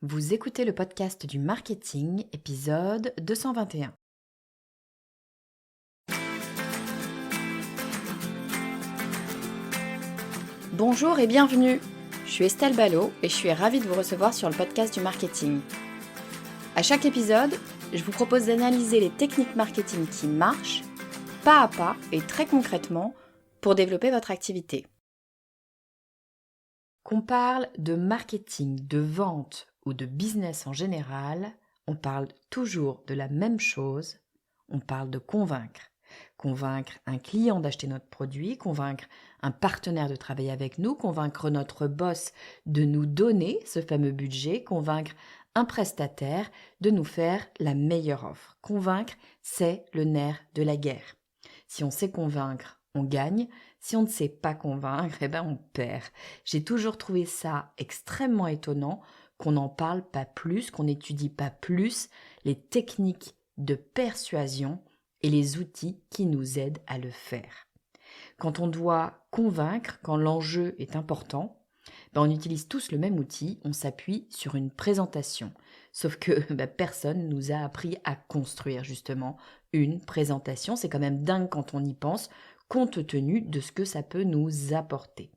Vous écoutez le podcast du marketing, épisode 221. Bonjour et bienvenue. Je suis Estelle Ballot et je suis ravie de vous recevoir sur le podcast du marketing. À chaque épisode, je vous propose d'analyser les techniques marketing qui marchent, pas à pas et très concrètement, pour développer votre activité. Qu'on parle de marketing, de vente ou de business en général, on parle toujours de la même chose, on parle de convaincre. Convaincre un client d'acheter notre produit, convaincre un partenaire de travailler avec nous, convaincre notre boss de nous donner ce fameux budget, convaincre un prestataire de nous faire la meilleure offre. Convaincre, c'est le nerf de la guerre. Si on sait convaincre, on gagne. Si on ne sait pas convaincre, on perd. J'ai toujours trouvé ça extrêmement étonnant qu'on n'en parle pas plus, qu'on n'étudie pas plus les techniques de persuasion et les outils qui nous aident à le faire. Quand on doit convaincre, quand l'enjeu est important, on utilise tous le même outil, on s'appuie sur une présentation. Sauf que personne ne nous a appris à construire justement une présentation. C'est quand même dingue quand on y pense, compte tenu de ce que ça peut nous apporter.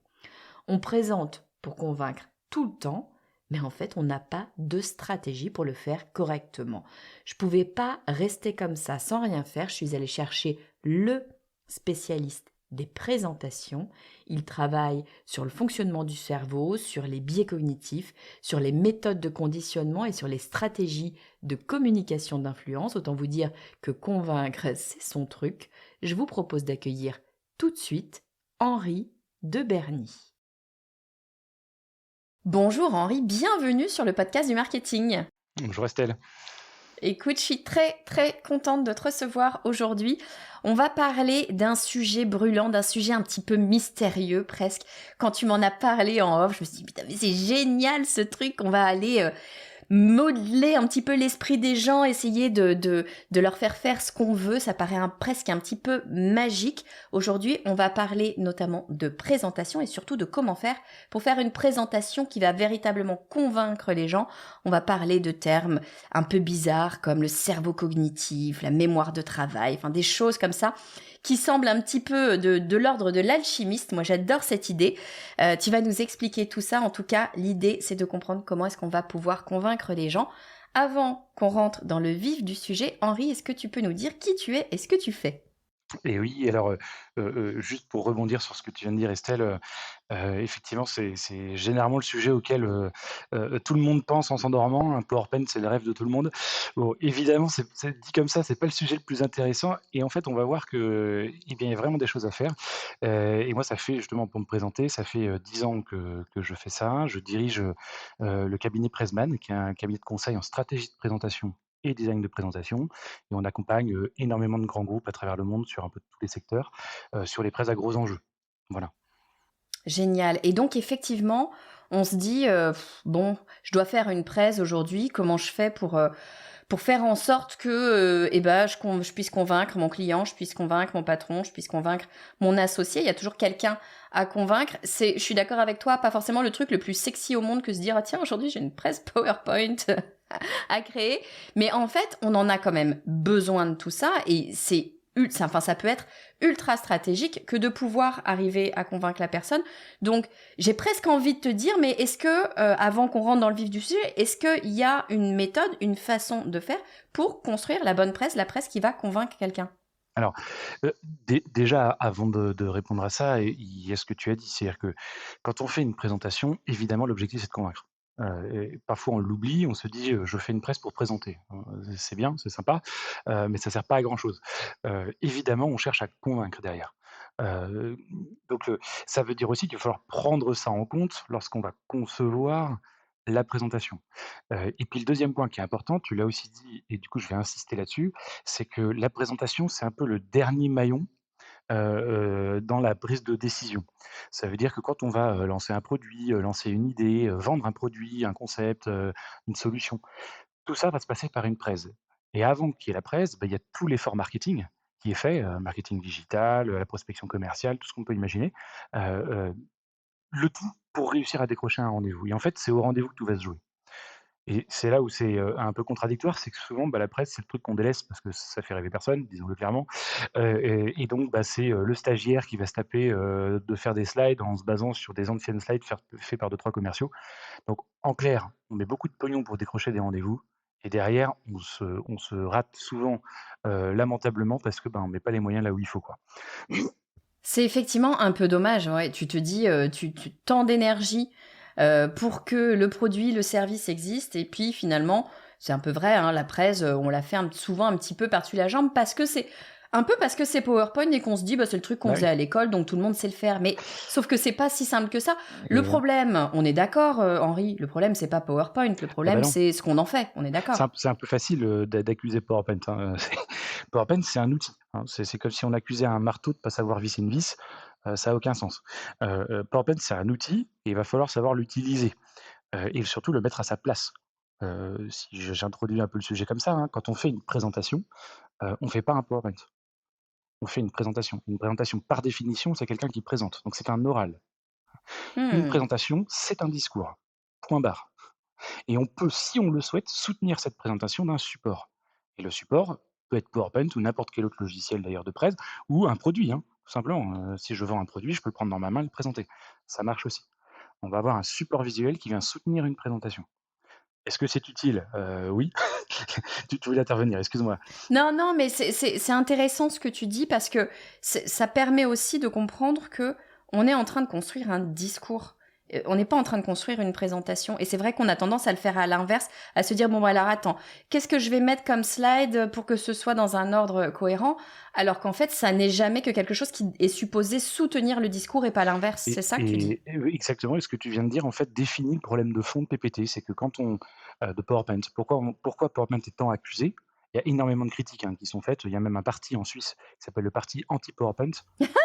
On présente pour convaincre tout le temps, mais en fait, on n'a pas de stratégie pour le faire correctement. Je ne pouvais pas rester comme ça sans rien faire. Je suis allée chercher le spécialiste des présentations. Il travaille sur le fonctionnement du cerveau, sur les biais cognitifs, sur les méthodes de conditionnement et sur les stratégies de communication d'influence. Autant vous dire que convaincre, c'est son truc. Je vous propose d'accueillir tout de suite Henri de Berny. Bonjour Henri, bienvenue sur le podcast du marketing. Bonjour Estelle. Écoute, je suis très contente de te recevoir aujourd'hui. On va parler d'un sujet brûlant, d'un sujet un petit peu mystérieux presque. Quand tu m'en as parlé en off, je me suis dit, putain, mais c'est génial ce truc, on va aller modeler un petit peu l'esprit des gens, essayer de leur faire ce qu'on veut. Ça paraît presque un petit peu magique. Aujourd'hui, on va parler notamment de présentation et surtout de comment faire pour faire une présentation qui va véritablement convaincre les gens. On va parler de termes un peu bizarres comme le cerveau cognitif, la mémoire de travail, enfin des choses comme ça qui semblent un petit peu de l'ordre de l'alchimiste. Moi, j'adore cette idée. Tu vas nous expliquer tout ça. En tout cas, l'idée, c'est de comprendre comment est-ce qu'on va pouvoir convaincre les gens. Avant qu'on rentre dans le vif du sujet, Henri, est-ce que tu peux nous dire qui tu es et ce que tu fais ? Et oui, alors, juste pour rebondir sur ce que tu viens de dire Estelle, effectivement, c'est généralement le sujet auquel, tout le monde pense en s'endormant. Un PowerPoint, c'est le rêve de tout le monde. Bon, évidemment, c'est dit comme ça, c'est pas le sujet le plus intéressant et en fait, on va voir que, eh bien, il y a vraiment des choses à faire. Et moi, ça fait justement pour me présenter, ça fait, 10 ans que je fais ça. Je dirige, le cabinet Pressman, qui est un cabinet de conseil en stratégie de présentation et design de présentation et on accompagne, énormément de grands groupes à travers le monde sur un peu tous les secteurs, sur les prêts à gros enjeux. Voilà. Génial. Et donc, effectivement, on se dit, bon, je dois faire une presse aujourd'hui. Comment je fais pour faire en sorte que je puisse convaincre mon client, je puisse convaincre mon patron, je puisse convaincre mon associé. Il y a toujours quelqu'un à convaincre. Je suis d'accord avec toi, pas forcément le truc le plus sexy au monde que se dire, ah tiens, aujourd'hui j'ai une presse PowerPoint à créer. Mais en fait, on en a quand même besoin de tout ça et ça peut être ultra stratégique que de pouvoir arriver à convaincre la personne. Donc, j'ai presque envie de te dire, mais est-ce que, avant qu'on rentre dans le vif du sujet, est-ce qu'il y a une méthode, une façon de faire pour construire la bonne presse, la presse qui va convaincre quelqu'un ? Alors, déjà avant de répondre à ça, il y a ce que tu as dit, c'est-à-dire que quand on fait une présentation, évidemment l'objectif c'est de convaincre. Et parfois on l'oublie, on se dit, «Je fais une presse pour présenter». C'est bien, c'est sympa, mais ça sert pas à grand chose. Évidemment on cherche à convaincre derrière. Heu, donc, ça veut dire aussi qu'il va falloir prendre ça en compte lorsqu'on va concevoir la présentation. Et puis le deuxième point qui est important, tu l'as aussi dit et du coup je vais insister là-dessus, c'est que la présentation, c'est un peu le dernier maillon, dans la prise de décision. Ça veut dire que quand on va, lancer un produit, lancer une idée, vendre un produit, un concept, une solution, tout ça va se passer par une presse et avant qu'il y ait la presse, il y a tout l'effort marketing qui est fait, marketing digital, la prospection commerciale, tout ce qu'on peut imaginer, heu heu, le tout pour réussir à décrocher un rendez-vous et en fait, c'est au rendez-vous que tout va se jouer. Et c'est là où c'est, un peu contradictoire, c'est que souvent, bah, la presse, c'est le truc qu'on délaisse parce que ça fait rêver personne, disons-le clairement. Et donc, bah, c'est, le stagiaire qui va se taper, de faire des slides en se basant sur des anciennes slides faits par 2-3 commerciaux. Donc en clair, on met beaucoup de pognon pour décrocher des rendez-vous et derrière, on se rate souvent, lamentablement parce que, ben, on met pas les moyens là où il faut, quoi. C'est effectivement un peu dommage, ouais. Tu te dis, tu tant d'énergie, pour que le produit, le service existe et puis finalement, c'est un peu vrai, hein, la presse, on la fait souvent un petit peu par-dessus la jambe parce que c'est PowerPoint et qu'on se dit: «Bah, c'est le truc qu'on Bah faisait oui, à l'école, donc tout le monde sait le faire». Mais sauf que c'est pas si simple que ça. Le et problème, on est d'accord, Henri, le problème c'est pas PowerPoint, le ah bah problème non, c'est ce qu'on en fait, on est d'accord? c'est un peu facile, d'accuser PowerPoint, hein, PowerPoint, c'est un outil, hein. C'est comme si on accusait un marteau de pas savoir visser une vis, ça a aucun sens. PowerPoint, c'est un outil et il va falloir savoir l'utiliser, et surtout le mettre à sa place. Si j'introduis un peu le sujet comme ça, hein, quand on fait une présentation, on fait pas un PowerPoint. On fait une présentation. Une présentation, par définition, c'est quelqu'un qui présente, donc c'est un oral. Une Mmh. présentation, c'est un discours, point barre, et on peut, si on le souhaite, soutenir cette présentation d'un support et le support peut être PowerPoint ou n'importe quel autre logiciel d'ailleurs de presse ou un produit, hein, tout simplement, si je vends un produit, je peux le prendre dans ma main et le présenter. Ça marche aussi. On va avoir un support visuel qui vient soutenir une présentation. Est-ce que c'est utile? Oui. Tu voulais intervenir, excuse-moi. Non, non, mais c'est intéressant ce que tu dis parce que ça permet aussi de comprendre que on est en train de construire un discours. On n'est pas en train de construire une présentation. Et c'est vrai qu'on a tendance à le faire à l'inverse, à se dire, bon, bah, alors attends, qu'est-ce que je vais mettre comme slide pour que ce soit dans un ordre cohérent? Alors qu'en fait, ça n'est jamais que quelque chose qui est supposé soutenir le discours et pas l'inverse. C'est ça que tu dis? Oui, exactement, et ce que tu viens de dire, en fait, définit le problème de fond de PPT. C'est que quand on de PowerPoint, pourquoi PowerPoint est tant accusé? Il y a énormément de critiques, hein, qui sont faites. Il y a même un parti en Suisse qui s'appelle le parti anti-PowerPoint,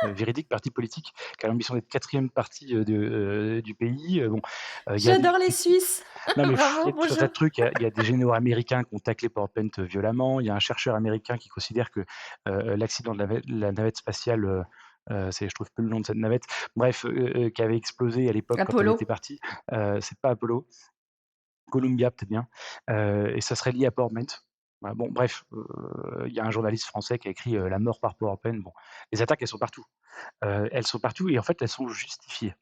véridique parti politique, qui a l'ambition d'être 4e parti, du pays. Bon, il y a des J'adore les Suisses. non, mais il y Bravo, a tout un tas bonjour. de trucs. Il y a des généraux américains qui ont taclé PowerPoint, violemment. Il y a un chercheur américain qui considère que, l'accident de la navette spatiale, je trouve plus le nom de cette navette, bref, qui avait explosé à l'époque quand elle Apollo. était partie, c'est pas Apollo, Columbia peut-être bien, et ça serait lié à PowerPoint. Voilà, bon bref, il y a un journaliste français qui a écrit, «La mort par PowerPoint». Bon, les attaques, elles sont partout et en fait, elles sont justifiées.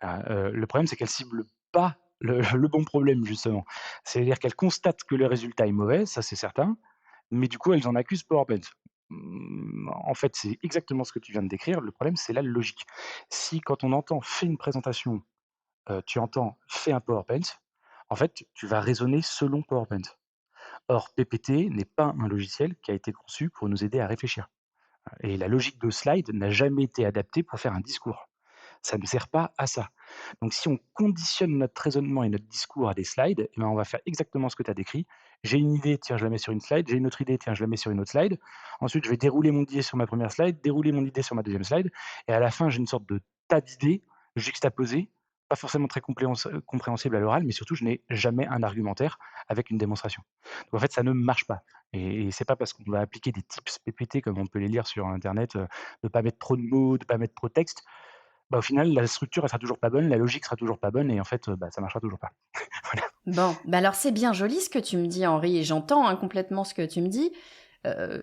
Le problème, c'est qu'elle cible pas le bon problème justement. C'est-à-dire qu'elle constate que le résultat est mauvais, ça c'est certain, mais du coup, elles en accusent PowerPoint. En fait, c'est exactement ce que tu viens de décrire. Le problème, c'est la logique. Si quand on entend «fais une présentation», tu entends «fais un PowerPoint», en fait, tu vas raisonner selon PowerPoint. Or, PPT n'est pas un logiciel qui a été conçu pour nous aider à réfléchir, et la logique de slide n'a jamais été adaptée pour faire un discours. Ça ne sert pas à ça. Donc si on conditionne notre raisonnement et notre discours à des slides, eh ben, on va faire exactement ce que tu as décrit. J'ai une idée, tiens, je la mets sur une slide. J'ai une autre idée, tiens, je la mets sur une autre slide. Ensuite, je vais dérouler mon idée sur ma première slide, dérouler mon idée sur ma deuxième slide. Et à la fin, j'ai une sorte de tas d'idées juxtaposées, pas forcément très compréhensibles à l'oral, mais surtout, je n'ai jamais un argumentaire avec une démonstration. Donc en fait, ça ne marche pas. Et c'est pas parce qu'on va appliquer des tips PPT comme on peut les lire sur Internet, de ne pas mettre trop de mots, de ne pas mettre trop de texte, bah, au final, la structure, elle sera toujours pas bonne, la logique sera toujours pas bonne et en fait, bah, ça marchera toujours pas. Voilà. Bon, bah alors c'est bien joli ce que tu me dis, Henri, et j'entends hein, complètement ce que tu me dis.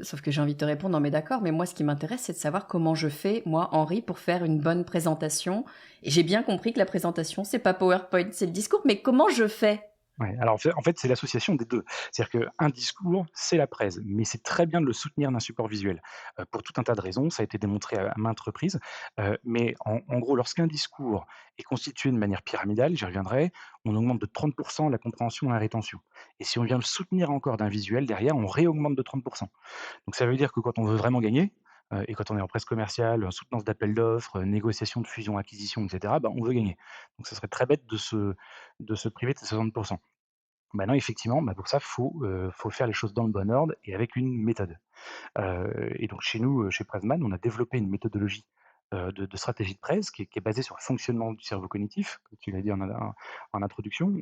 Sauf que j'ai envie de te répondre, non mais d'accord, mais moi ce qui m'intéresse, c'est de savoir comment je fais, moi, Henri, pour faire une bonne présentation. Et j'ai bien compris que la présentation, c'est pas PowerPoint, c'est le discours, mais comment je fais? Ouais, alors en fait, c'est l'association des 2. C'est-à-dire qu'un discours, c'est la presse, mais c'est très bien de le soutenir d'un support visuel, pour tout un tas de raisons. Ça a été démontré à maintes reprises, mais en gros, lorsqu'un discours est constitué de manière pyramidale, j'y reviendrai, on augmente de 30 la compréhension et la rétention, et si on vient le soutenir encore d'un visuel derrière, on réaugmente de 30. Donc ça veut dire que quand on veut vraiment gagner, et quand on est en presse commerciale, en soutenance d'appels d'offres, négociation de fusion-acquisition, et cetera, bah, on veut gagner. Donc ça serait très bête de se priver de ces 60. Maintenant effectivement, bah, pour ça, faut faire les choses dans le bon ordre et avec une méthode. Et donc chez nous, chez Pressman, on a développé une méthodologie, de stratégie de presse qui est basée sur le fonctionnement du cerveau cognitif, comme tu l'as dit en introduction.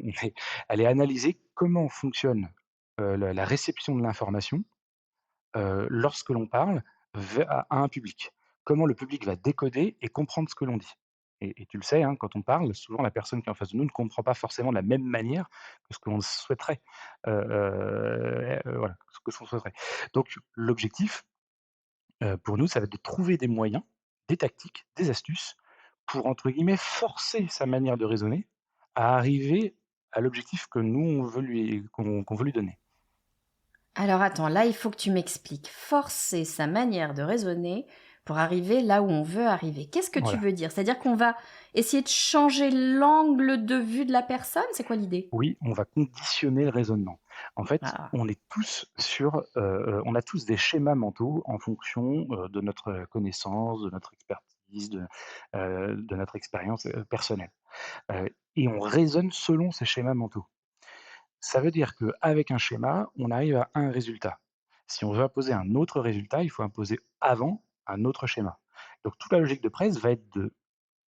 Elle est analyser comment fonctionne, la réception de l'information, lorsque l'on parle à un public. Comment le public va décoder et comprendre ce que l'on dit. Et tu le sais, hein, quand on parle, souvent la personne qui est en face de nous ne comprend pas forcément de la même manière que ce qu'on souhaiterait, voilà, ce qu'on souhaiterait. Donc l'objectif, pour nous, ça va être de trouver des moyens, des tactiques, des astuces pour, entre guillemets, «forcer» sa manière de raisonner à arriver à l'objectif que nous qu'on veut lui donner. Alors attends, là, il faut que tu m'expliques. Forcer sa manière de raisonner pour arriver là où on veut arriver. Qu'est-ce que tu Voilà. veux dire? C'est-à-dire qu'on va essayer de changer l'angle de vue de la personne? C'est quoi l'idée? Oui, on va conditionner le raisonnement. En fait, Ah. on est tous sur, on a tous des schémas mentaux en fonction, de notre connaissance, de notre expertise, de notre expérience, personnelle, et on raisonne selon ces schémas mentaux. Ça veut dire qu'avec un schéma, on arrive à un résultat. Si on veut imposer un autre résultat, il faut imposer avant un autre schéma. Donc toute la logique de presse va être de,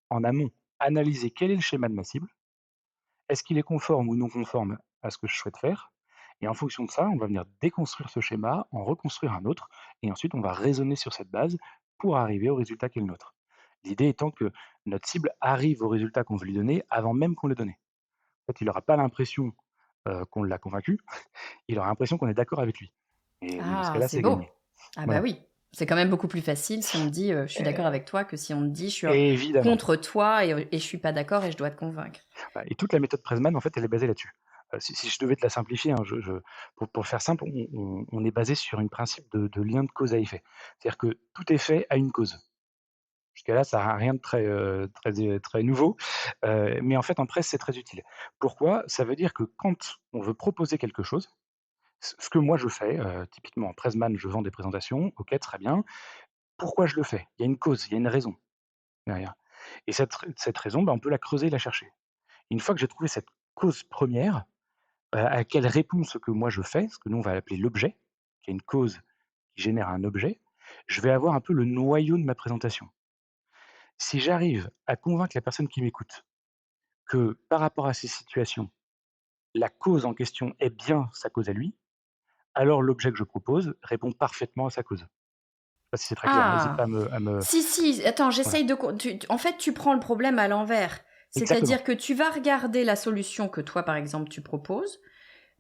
en amont, analyser quel est le schéma de ma cible, est-ce qu'il est conforme ou non conforme à ce que je souhaite faire, et en fonction de ça, on va venir déconstruire ce schéma, en reconstruire un autre, et ensuite on va raisonner sur cette base pour arriver au résultat qui est le nôtre. L'idée étant que notre cible arrive au résultat qu'on veut lui donner avant même qu'on l'ait donné. En fait, il n'aura pas l'impression qu'on l'a convaincu, il aura l'impression qu'on est d'accord avec lui. Et dans ce Ah, cas-là, c'est c'est gagné. beau. Ah bah Voilà. oui. C'est quand même beaucoup plus facile si on te dit, «Je suis d'accord Et avec toi» que si on te dit: «Je suis évidemment. contre toi et je suis pas d'accord et je dois te convaincre». Bah, et toute la méthode Pressman, en fait, elle est basée là-dessus. Si je devais te la simplifier, hein, pour faire simple, on est basé sur un principe de lien de cause à effet. C'est-à-dire que tout est fait à une cause. Jusqu'à là, ça a rien de très, très nouveau, mais en fait, en presse, c'est très utile. Pourquoi? Ça veut dire que quand on veut proposer quelque chose, ce que moi je fais, typiquement en Pressman, je vends des présentations, OK, très bien. Pourquoi je le fais? Il y a une cause, il y a une raison derrière, et cette raison, bah, on peut la creuser et la chercher. Une fois que j'ai trouvé cette cause première, à quelle répond ce que moi je fais, ce que nous on va appeler l'objet, qui est une cause qui génère un objet, je vais avoir un peu le noyau de ma présentation. Si j'arrive à convaincre la personne qui m'écoute que par rapport à ces situations, la cause en question est bien sa cause à lui, alors l'objet que je propose répond parfaitement à sa cause. Je sais pas si c'est très clair, n'hésite Ah! pas à me Si, si, attends, voilà, j'essaye de com en fait, tu prends le problème à l'envers. exactement. C'est-à-dire que tu vas regarder la solution que toi, par exemple, tu proposes.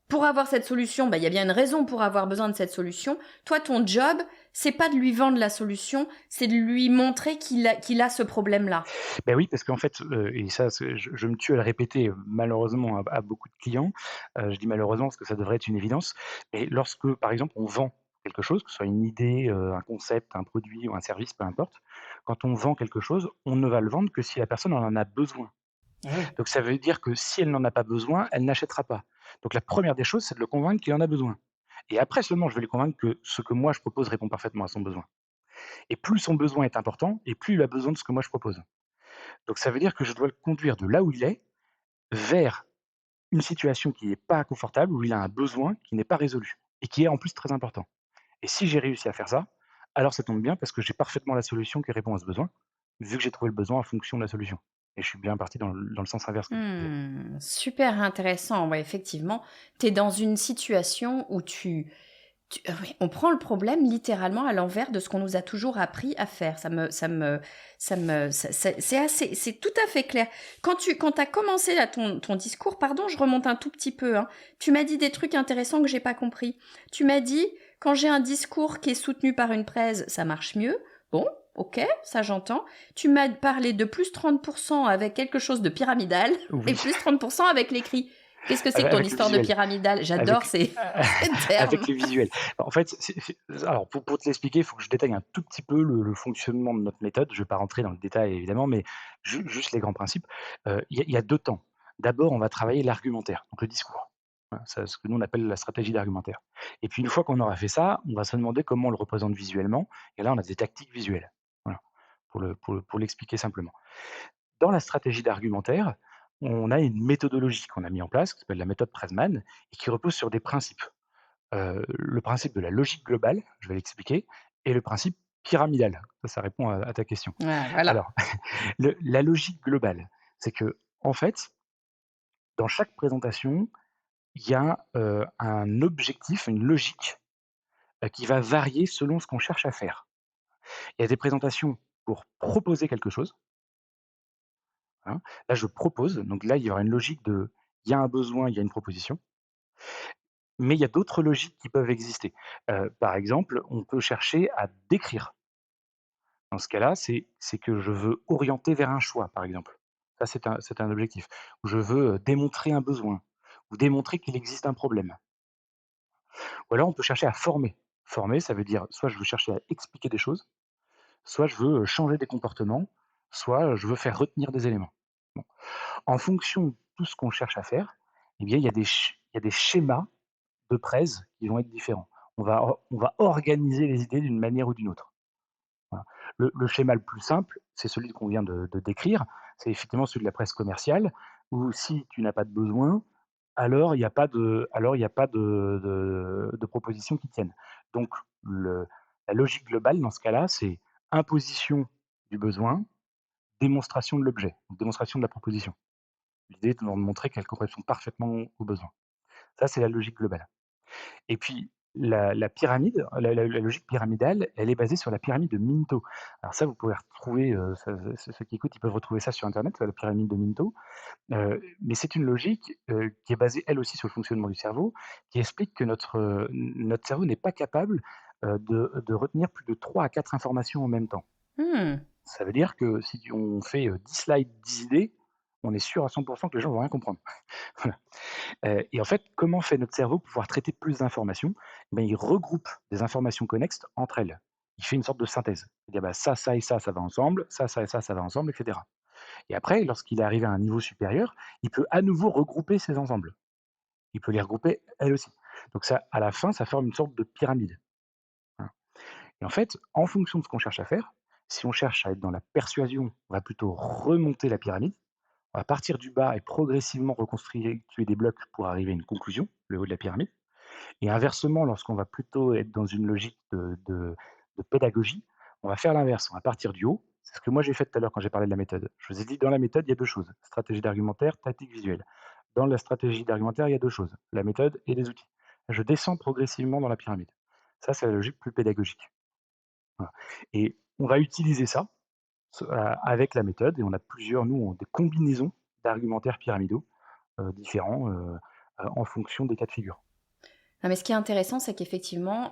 Pour avoir cette solution, bah, il y a bien une raison pour avoir besoin de cette solution. Toi, ton job, c'est pas de lui vendre la solution, c'est de lui montrer qu'il a ce problème-là. Ben oui, parce qu'en fait, et ça, je me tue à le répéter, malheureusement à beaucoup de clients, je dis malheureusement parce que ça devrait être une évidence, mais lorsque, par exemple, on vend quelque chose, que ce soit une idée, un concept, un produit ou un service, peu importe, quand on vend quelque chose, on ne va le vendre que si la personne en a besoin. Eh oui. Donc ça veut dire que si elle n'en a pas besoin, elle n'achètera pas. Donc la première des choses, c'est de le convaincre qu'il en a besoin, et après seulement, je vais lui convaincre que ce que moi je propose répond parfaitement à son besoin, et plus son besoin est important et plus il a besoin de ce que moi je propose. Donc ça veut dire que je dois le conduire de là où il est, vers une situation qui n'est pas confortable, où il a un besoin qui n'est pas résolu et qui est en plus très important. Et si j'ai réussi à faire ça, alors ça tombe bien parce que j'ai parfaitement la solution qui répond à ce besoin, vu que j'ai trouvé le besoin en fonction de la solution. Et je suis bien parti dans le sens inverse que tu disais. Mmh, super intéressant. Ouais, effectivement, tu es dans une situation où oui, on prend le problème littéralement à l'envers de ce qu'on nous a toujours appris à faire. C'est assez, c'est tout à fait clair. Quand t'as commencé là, ton discours, pardon, je remonte un tout petit peu, hein. Tu m'as dit des trucs intéressants que j'ai pas compris. Tu m'as dit, quand j'ai un discours qui est soutenu par une presse, ça marche mieux. Bon, ok, ça j'entends. Tu m'as parlé de plus 30% avec quelque chose de pyramidal et Oui, plus 30% avec l'écrit. Qu'est-ce que c'est que ton avec le histoire de visuel. pyramidal? J'adore Avec ces termes. avec les visuels. En fait, alors pour te l'expliquer, il faut que je détaille un tout petit peu le fonctionnement de notre méthode. Je ne vais pas rentrer dans le détail évidemment, mais juste les grands principes. Il y a 2 temps. D'abord, on va travailler l'argumentaire, donc le discours. Voilà, ça, ce que nous on appelle la stratégie d'argumentaire. Et puis une fois qu'on aura fait ça, on va se demander comment on le représente visuellement, et là on a des tactiques visuelles. Voilà, pour l'expliquer simplement. Dans la stratégie d'argumentaire, on a une méthodologie qu'on a mis en place, qui s'appelle la méthode Pressman, et qui repose sur des principes. Le principe de la logique globale, je vais l'expliquer, et le principe pyramidal. Ça répond à ta question. Ouais, voilà. Alors, la logique globale, c'est que en fait, dans chaque présentation, il y a, un objectif, une logique, qui va varier selon ce qu'on cherche à faire. Il y a des présentations pour proposer quelque chose, hein. Là, je propose, donc là, il y aura une logique de il y a un besoin, il y a une proposition, mais il y a d'autres logiques qui peuvent exister. Par exemple, on peut chercher à décrire. Dans ce cas-là, c'est que je veux orienter vers un choix, par exemple. Ça, c'est un objectif. Ou je veux, démontrer un besoin ou démontrer qu'il existe un problème. Ou alors on peut chercher à former. Former, ça veut dire soit je veux chercher à expliquer des choses, soit je veux, changer des comportements, soit, je veux faire retenir des éléments. Bon. En fonction de tout ce qu'on cherche à faire, eh bien, il y a des schémas de presse qui vont être différents. On va organiser les idées d'une manière ou d'une autre. Voilà. Le schéma le plus simple, c'est celui qu'on vient de décrire. C'est effectivement celui de la presse commerciale, où si tu n'as pas de besoin, alors il y a pas de propositions qui tiennent. Donc le la logique globale dans ce cas-là, c'est imposition du besoin, démonstration de l'objet, donc démonstration de la proposition. L'idée étant de montrer qu'elle correspond parfaitement aux besoins. Ça, c'est la logique globale. Et puis la pyramide, la logique pyramidale, elle est basée sur la pyramide de Minto. Alors ça, vous pouvez retrouver, ça ceux qui écoutent, ils peuvent retrouver ça sur internet, la pyramide de Minto. Mais c'est une logique, qui est basée elle aussi sur le fonctionnement du cerveau, qui explique que notre cerveau n'est pas capable, de retenir plus de 3 à 4 informations en même temps. Hmm. Ça veut dire que si on fait, 10 slides, 10 idées, on est sûr à 100 que les gens vont rien comprendre. Voilà. Et en fait, comment fait notre cerveau pour pouvoir traiter plus d'informations? Ben, il regroupe des informations connexes entre elles. Il fait une sorte de synthèse. Il dit: «Ah bah, ça et ça va ensemble, ça et ça va ensemble» et cetera. Et après, lorsqu'il est arrivé à un niveau supérieur, il peut à nouveau regrouper ces ensembles. Il peut les regrouper elles aussi. Donc ça, à la fin, ça forme une sorte de pyramide, hein. Et en fait, en fonction de ce qu'on cherche à faire, si on cherche à être dans la persuasion, on va plutôt remonter la pyramide. On va partir du bas et progressivement reconstituer des blocs pour arriver à une conclusion, le haut de la pyramide. Et inversement, lorsqu'on va plutôt être dans une logique de pédagogie, on va faire l'inverse. On va partir du haut. C'est ce que moi j'ai fait tout à l'heure quand j'ai parlé de la méthode. Je vous ai dit, dans la méthode, il y a deux choses: stratégie d'argumentaire, tactique visuelle. Dans la stratégie d'argumentaire, il y a deux choses: la méthode et les outils. Je descends progressivement dans la pyramide. Ça, c'est la logique plus pédagogique. Voilà. Et on va utiliser ça avec la méthode, et on a plusieurs, nous, des combinaisons d'argumentaires pyramidaux différents en fonction des cas de figure. Non, mais ce qui est intéressant, c'est qu'effectivement,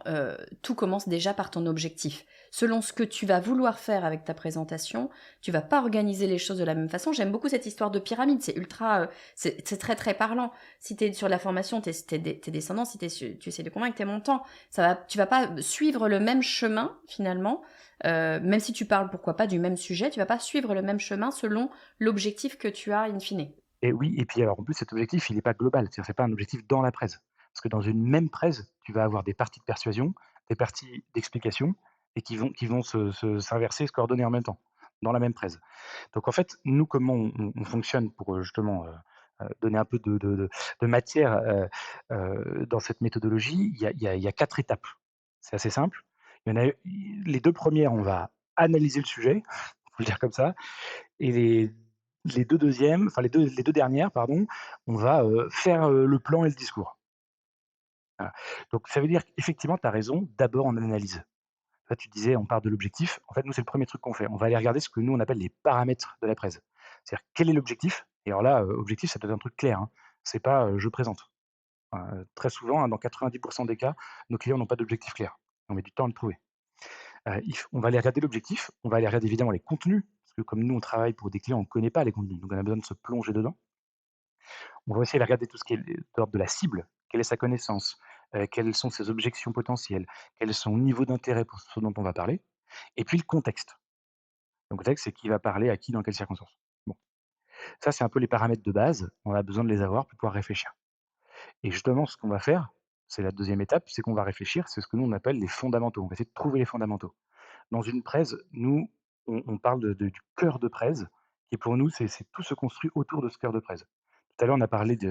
tout commence déjà par ton objectif. Selon ce que tu vas vouloir faire avec ta présentation, tu vas pas organiser les choses de la même façon. J'aime beaucoup cette histoire de pyramide, c'est ultra, c'est très très parlant. Si tu es sur la formation, t'es descendant, si tu essaies de convaincre tes montants, tu vas pas suivre le même chemin finalement. Même si tu parles, pourquoi pas, du même sujet, tu vas pas suivre le même chemin selon l'objectif que tu as in fine. Et oui, et puis alors en plus cet objectif, il n'est pas global, c'est-à-dire c'est pas un objectif dans la presse. Parce que dans une même presse, tu vas avoir des parties de persuasion, des parties d'explication, et qui vont s'inverser, se coordonner en même temps, dans la même presse. Donc en fait, nous, comment on fonctionne pour, justement, donner un peu de matière, dans cette méthodologie, il y a 4 étapes. C'est assez simple. Il y en a les 2 premières, on va analyser le sujet, faut le dire comme ça, et les 2 deuxièmes, enfin les 2 dernières, pardon, on va, faire, le plan et le discours. Voilà. Donc ça veut dire qu'effectivement, tu as raison, d'abord on analyse. Là, tu disais, on part de l'objectif. En fait, nous, c'est le premier truc qu'on fait. On va aller regarder ce que nous, on appelle les paramètres de la presse. C'est-à-dire, quel est l'objectif? Et alors là, objectif, ça doit être un truc clair, hein. C'est pas, je présente. Très souvent, hein, dans 90 des cas, nos clients n'ont pas d'objectif clair. On met du temps à le trouver. On va aller regarder l'objectif, on va aller regarder évidemment les contenus, parce que comme nous, on travaille pour des clients, on ne connaît pas les contenus, donc on a besoin de se plonger dedans. On va aussi aller regarder tout ce qui est de l'ordre de la cible. Quelle est sa connaissance? Quelles sont ses objections potentielles? Quel est son niveau d'intérêt pour ce dont on va parler? Et puis le contexte. Le contexte, c'est qui va parler à qui, dans quelles circonstances. Bon, ça, c'est un peu les paramètres de base. On a besoin de les avoir pour pouvoir réfléchir. Et justement, ce qu'on va faire, c'est la deuxième étape, c'est qu'on va réfléchir, c'est ce que nous, on appelle les fondamentaux. On va essayer de trouver les fondamentaux. Dans une presse, nous, on parle du cœur de presse, qui pour nous, c'est tout se construit autour de ce cœur de presse. Tout à l'heure, on a parlé du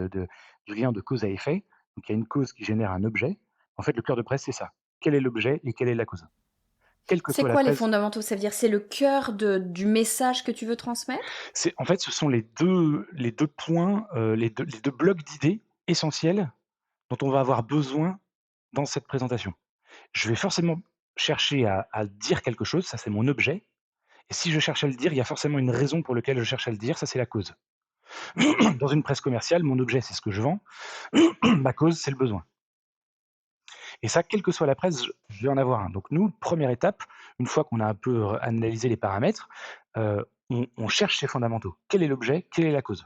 lien de cause à effet. Donc, il y a une cause qui génère un objet. En fait, le cœur de presse, c'est ça. Quel est l'objet et quelle est la cause? Quelle que C'est soit la quoi les presse, fondamentaux? Ça veut dire c'est le cœur du message que tu veux transmettre? en fait, ce sont les deux points, les deux blocs d'idées essentiels dont on va avoir besoin dans cette présentation. Je vais forcément chercher à dire quelque chose, ça c'est mon objet, Et si je cherche à le dire, il y a forcément une raison pour laquelle je cherche à le dire, ça c'est la cause. Dans une presse commerciale, mon objet, c'est ce que je vends, ma cause, c'est le besoin. Et ça, quelle que soit la presse, je vais en avoir un. Donc nous, première étape, une fois qu'on a un peu analysé les paramètres, on cherche ces fondamentaux. Quel est l'objet? Quelle est la cause?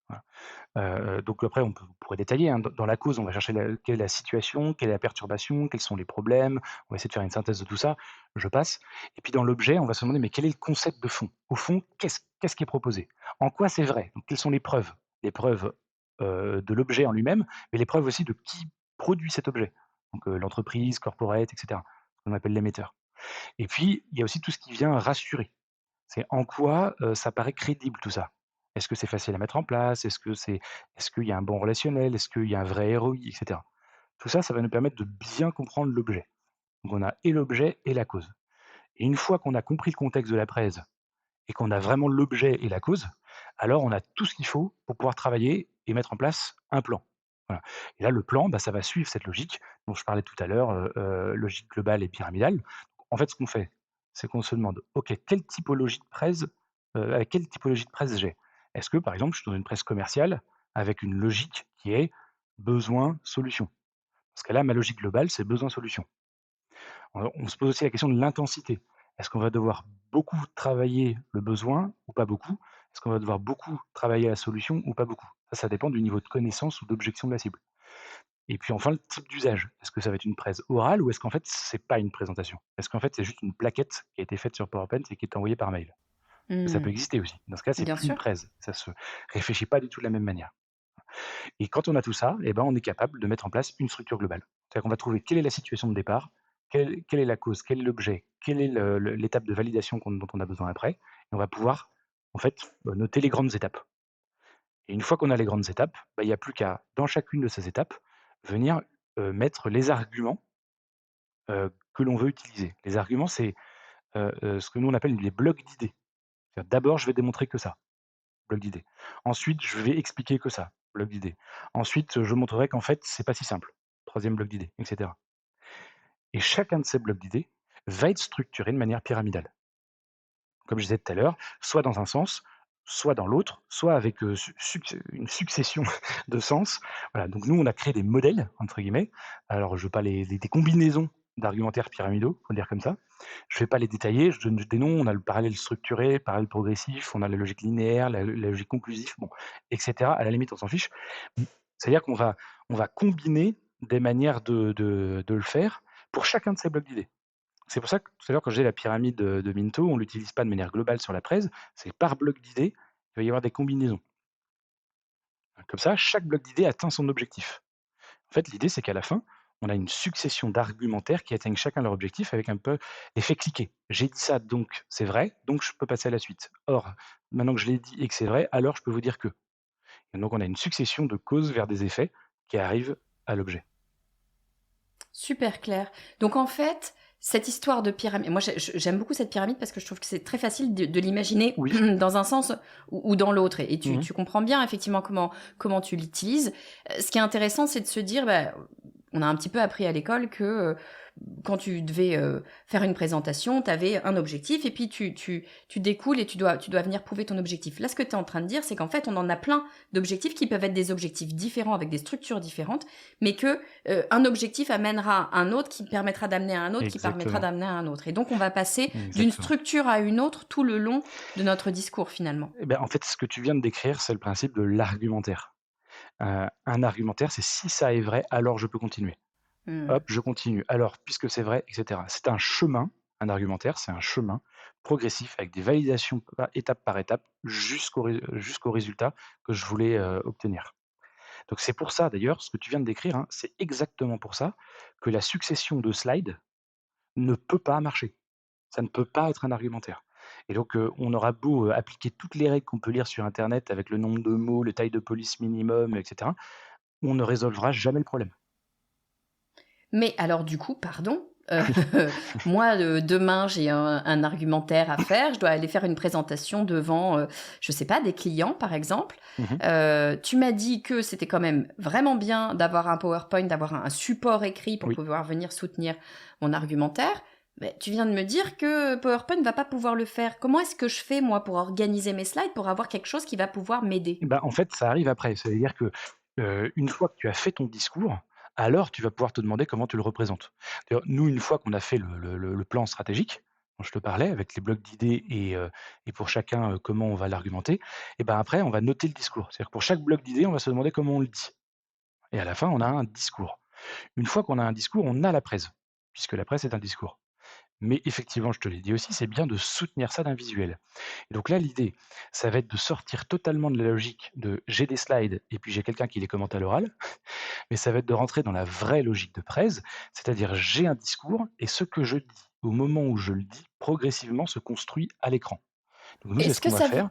Voilà. Donc après, on pourrait détailler, hein. Dans la cause, on va chercher quelle est la situation, quelle est la perturbation, quels sont les problèmes. On va essayer de faire une synthèse de tout ça. Je passe. Et puis dans l'objet, on va se demander, mais quel est le concept de fond? Au fond, qu'est-ce qui est proposé? En quoi c'est vrai? Donc, quelles sont les preuves? Les preuves de l'objet en lui-même, mais les preuves aussi de qui produit cet objet. Donc l'entreprise, corporate, etc. Ce qu'on appelle l'émetteur. Et puis, il y a aussi tout ce qui vient rassurer. C'est en quoi, ça paraît crédible tout ça? Est-ce que c'est facile à mettre en place? Est-ce qu'il y a un bon relationnel? Est-ce qu'il y a un vrai ROI et cetera? Tout ça, ça va nous permettre de bien comprendre l'objet. Donc on a et l'objet et la cause. Et une fois qu'on a compris le contexte de la presse et qu'on a vraiment l'objet et la cause, alors on a tout ce qu'il faut pour pouvoir travailler et mettre en place un plan. Voilà. Et là, le plan, bah, ça va suivre cette logique dont je parlais tout à l'heure, logique globale et pyramidale. En fait, ce qu'on fait, c'est qu'on se demande, OK, quelle typologie de presse, avec quelle typologie de presse j'ai? Est-ce que, par exemple, je suis dans une presse commerciale avec une logique qui est besoin-solution? Parce que là, ma logique globale, c'est besoin-solution. On se pose aussi la question de l'intensité. Est-ce qu'on va devoir beaucoup travailler le besoin ou pas beaucoup? Est-ce qu'on va devoir beaucoup travailler la solution ou pas beaucoup? Ça dépend du niveau de connaissance ou d'objection de la cible. Et puis enfin, le type d'usage. Est-ce que ça va être une presse orale ou est-ce qu'en fait, c'est pas une présentation? Est-ce qu'en fait, c'est juste une plaquette qui a été faite sur PowerPoint et qui est envoyée par mail? Ça peut Mmh. exister aussi. Dans ce cas, c'est Bien plus une sûr. presse. Ça se réfléchit pas du tout de la même manière. Et quand on a tout ça, eh ben, on est capable de mettre en place une structure globale. C'est-à-dire qu'on va trouver quelle est la situation de départ, quelle est la cause, quel est l'objet, quelle est l'étape de validation dont on a besoin après. Et on va pouvoir en fait noter les grandes étapes. Et une fois qu'on a les grandes étapes, bah, il n'y a plus qu'à, dans chacune de ces étapes, venir mettre les arguments que l'on veut utiliser. Les arguments, c'est ce que nous on appelle les blocs d'idées. C'est-à-dire, d'abord, je vais démontrer que ça, bloc d'idées. Ensuite, je vais expliquer que ça, bloc d'idées. Ensuite, je montrerai qu'en fait, c'est pas si simple. Troisième bloc d'idées, etc. Et chacun de ces blocs d'idées va être structuré de manière pyramidale. Comme je disais tout à l'heure, soit dans un sens, soit dans l'autre, soit avec une succession de sens. Voilà, donc nous, on a créé des modèles, entre guillemets. Alors, je ne veux pas des combinaisons d'argumentaires pyramidaux, faut le dire comme ça. Je ne vais pas les détailler, je donne des noms. On a le parallèle structuré, le parallèle progressif, on a la logique linéaire, la logique conclusive, bon, etc. À la limite, on s'en fiche. C'est-à-dire qu'on va combiner des manières de le faire pour chacun de ces blocs d'idées. C'est pour ça que tout à l'heure, quand j'ai la pyramide de Minto, on ne l'utilise pas de manière globale sur la presse, c'est par bloc d'idées, il va y avoir des combinaisons. Comme ça, chaque bloc d'idées atteint son objectif. En fait, l'idée, c'est qu'à la fin, on a une succession d'argumentaires qui atteignent chacun leur objectif avec un peu l'effet cliquet. J'ai dit ça, donc c'est vrai, donc je peux passer à la suite. Or, maintenant que je l'ai dit et que c'est vrai, alors je peux vous dire que. Et donc, on a une succession de causes vers des effets qui arrivent à l'objet. Super clair. Donc en fait, cette histoire de pyramide, moi j'aime beaucoup cette pyramide parce que je trouve que c'est très facile de l'imaginer Oui. dans un sens ou dans l'autre. Et Mhm. tu comprends bien effectivement comment tu l'utilises. Ce qui est intéressant, c'est de se dire, bah, on a un petit peu appris à l'école que quand tu devais faire une présentation, tu avais un objectif et puis tu découles et tu dois venir prouver ton objectif. Là, ce que tu es en train de dire, c'est qu'en fait, on en a plein d'objectifs qui peuvent être des objectifs différents avec des structures différentes, mais que un objectif amènera un autre qui permettra d'amener à un autre, qui permettra Exactement. d'amener à un autre. Et donc, on va passer d'une Exactement. structure à une autre tout le long de notre discours, finalement. Eh ben, en fait, ce que tu viens de décrire, c'est le principe de l'argumentaire. Un argumentaire, c'est si ça est vrai, alors je peux continuer. Hmm. Hop, je continue. Alors, puisque c'est vrai, et cetera. C'est un chemin, un argumentaire, c'est un chemin progressif avec des validations étape par étape jusqu'au résultat que je voulais obtenir. Donc c'est pour ça d'ailleurs, ce que tu viens de décrire, hein, c'est exactement pour ça que la succession de slides ne peut pas marcher. Ça ne peut pas être un argumentaire. Et donc, on aura beau appliquer toutes les règles qu'on peut lire sur internet avec le nombre de mots, le taille de police minimum, et cetera, on ne résolvera jamais le problème. Mais alors du coup, pardon, moi demain j'ai un argumentaire à faire, je dois aller faire une présentation devant, je sais pas, des clients par exemple. Mmh. Tu m'as dit que c'était quand même vraiment bien d'avoir un PowerPoint, d'avoir un support écrit pour Oui. pouvoir venir soutenir mon argumentaire. Mais tu viens de me dire que PowerPoint ne va pas pouvoir le faire. Comment est-ce que je fais, moi, pour organiser mes slides, pour avoir quelque chose qui va pouvoir m'aider? Bah, en fait, ça arrive après. C'est-à-dire que, une fois que tu as fait ton discours, alors tu vas pouvoir te demander comment tu le représentes. D'ailleurs, nous, une fois qu'on a fait le plan stratégique, dont je te parlais, avec les blocs d'idées et pour chacun, comment on va l'argumenter, et ben, après, on va noter le discours. C'est-à-dire que pour chaque bloc d'idées, on va se demander comment on le dit et à la fin, on a un discours. Une fois qu'on a un discours, on a la presse, puisque la presse est un discours. Mais effectivement, je te l'ai dit aussi, c'est bien de soutenir ça d'un visuel. Et donc là, l'idée, ça va être de sortir totalement de la logique de j'ai des slides et puis j'ai quelqu'un qui les commente à l'oral, mais ça va être de rentrer dans la vraie logique de presse, c'est-à-dire j'ai un discours et ce que je dis au moment où je le dis progressivement se construit à l'écran. Donc nous, c'est Est-ce ce que qu'on va ça veut... faire.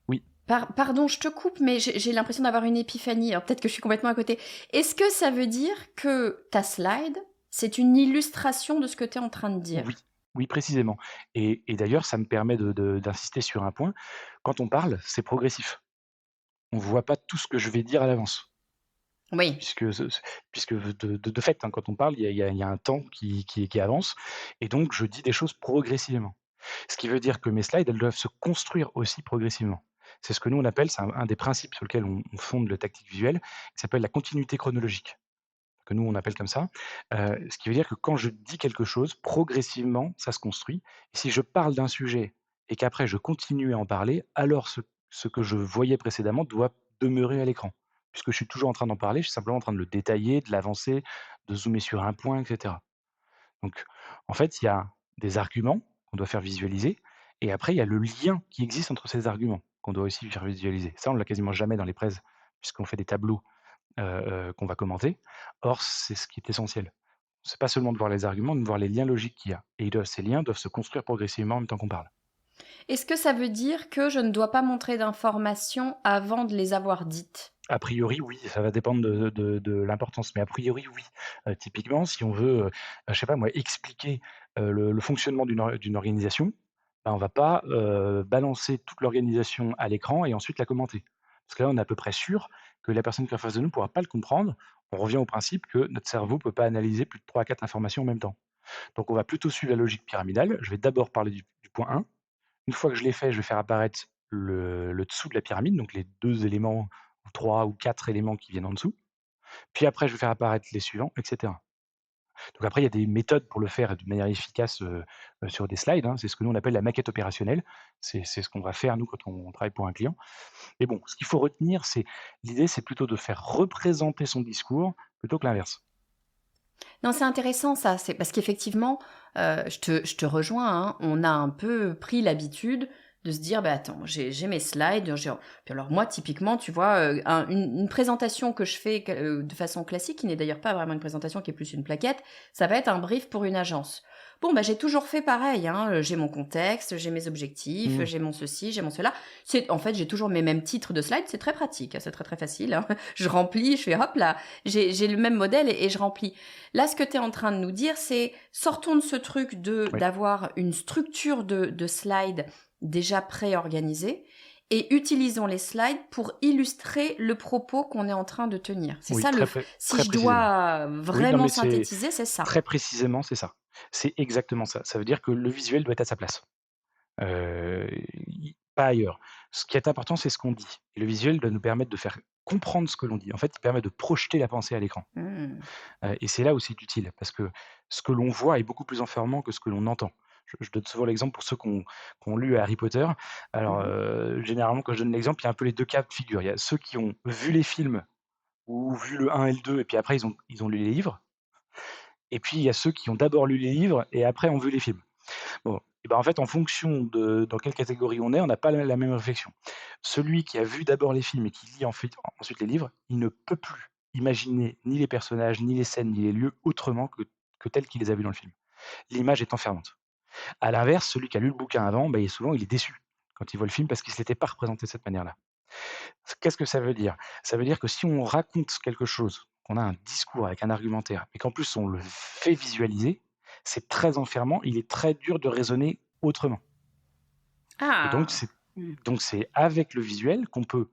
Oui, Pardon, je te coupe, mais j'ai l'impression d'avoir une épiphanie. Alors peut-être que je suis complètement à côté. Est-ce que ça veut dire que ta slide, c'est une illustration de ce que tu es en train de oui, dire? oui, précisément. Et d'ailleurs, ça me permet d'insister sur un point. Quand on parle, c'est progressif. On ne voit pas tout ce que je vais dire à l'avance. Oui. Puisque de fait, hein, quand on parle, il y a un temps qui avance et donc je dis des choses progressivement. Ce qui veut dire que mes slides, elles doivent se construire aussi progressivement. C'est ce que nous on appelle, c'est un des principes sur lequel on fonde le tactique visuel, qui s'appelle la continuité chronologique, que nous on appelle comme ça. Ce qui veut dire que quand je dis quelque chose, progressivement, ça se construit et si je parle d'un sujet et qu'après je continue à en parler, alors ce que je voyais précédemment doit demeurer à l'écran. Puisque je suis toujours en train d'en parler, je suis simplement en train de le détailler, de l'avancer, de zoomer sur un point, et cetera. Donc, en fait, il y a des arguments qu'on doit faire visualiser et après il y a le lien qui existe entre ces arguments qu'on doit aussi faire visualiser. Ça, on l'a quasiment jamais dans les presse puisqu'on fait des tableaux, qu'on va commenter. Or, c'est ce qui est essentiel. C'est pas seulement de voir les arguments, mais de voir les liens logiques qu'il y a et ces liens doivent se construire progressivement en même temps qu'on parle. Est-ce que ça veut dire que je ne dois pas montrer d'informations avant de les avoir dites? A priori, oui, ça va dépendre de l'importance, mais a priori, oui. Typiquement, si on veut, je sais pas moi, expliquer, le fonctionnement d'une organisation, bah, on va pas, balancer toute l'organisation à l'écran et ensuite la commenter. Parce que là, on est à peu près sûr que la personne qui est en face de nous ne pourra pas le comprendre. On revient au principe que notre cerveau ne peut pas analyser plus de 3 à 4 informations en même temps. Donc on va plutôt suivre la logique pyramidale. Je vais d'abord parler du point 1. Une fois que je l'ai fait, je vais faire apparaître le dessous de la pyramide, donc les 2 éléments ou 3 ou 4 éléments qui viennent en dessous. Puis après, je vais faire apparaître les suivants, et cetera. Donc après, il y a des méthodes pour le faire de manière efficace, sur des slides, hein. C'est ce que nous on appelle la maquette opérationnelle. C'est ce qu'on va faire nous quand on travaille pour un client. Mais bon, ce qu'il faut retenir, c'est l'idée, c'est plutôt de faire représenter son discours plutôt que l'inverse. Non, c'est intéressant ça, c'est parce qu'effectivement, je te rejoins, hein, on a un peu pris l'habitude de se dire: «Bah, attends, j'ai mes slides, j'ai» puis alors moi typiquement, tu vois, une présentation que je fais de façon classique, qui n'est d'ailleurs pas vraiment une présentation, qui est plus une plaquette, ça va être un brief pour une agence. Bon, bah, j'ai toujours fait pareil, hein, j'ai mon contexte, j'ai mes objectifs, Mmh. j'ai mon ceci, j'ai mon cela. C'est en fait, j'ai toujours mes mêmes titres de slides, c'est très pratique, hein, c'est très, très facile, hein. Je remplis, je fais hop là, j'ai le même modèle et je remplis. Là, ce que tu es en train de nous dire, c'est sortons de ce truc Oui, d'avoir une structure de slides déjà préorganisée et utilisons les slides pour illustrer le propos qu'on est en train de tenir. C'est oui, ça si très je précisément. dois Oui, non, vraiment mais c'est synthétiser, c'est ça. très précisément, c'est ça. C'est exactement ça. Ça veut dire que le visuel doit être à sa place. I pas ailleurs. Ce qui est important, c'est ce qu'on dit. Et le visuel doit nous permettre de faire comprendre ce que l'on dit. En fait, il permet de projeter la pensée à l'écran. Mmh. Et c'est là où c'est utile parce que ce que l'on voit est beaucoup plus enfermant que ce que l'on entend. Je donne souvent l'exemple pour ceux qui ont lu Harry Potter. Alors, Mmh. généralement, quand je donne l'exemple, il y a un peu les 2 cas de figure. Il y a ceux qui ont vu les films ou vu le 1 et le 2 et puis après ils ont lu les livres et puis il y a ceux qui ont d'abord lu les livres et après ont vu les films. Bon, et ben, en fait, en fonction de dans quelle catégorie on n'a pas la même réflexion. Celui qui a vu d'abord les films et qui lit ensuite les livres, il ne peut plus imaginer ni les personnages, ni les scènes, ni les lieux autrement que tels qu'il les a vus dans le film. L'image est enfermante. À l'inverse, celui qui a lu le bouquin avant, bah, souvent il est déçu quand il voit le film parce qu'il ne s'était pas représenté de cette manière-là. Qu'est-ce que ça veut dire? Ça veut dire que si on raconte quelque chose, qu'on a un discours avec un argumentaire et qu'en plus on le fait visualiser, c'est très enfermant, il est très dur de raisonner autrement. Et Ah! donc c'est avec le visuel qu'on peut,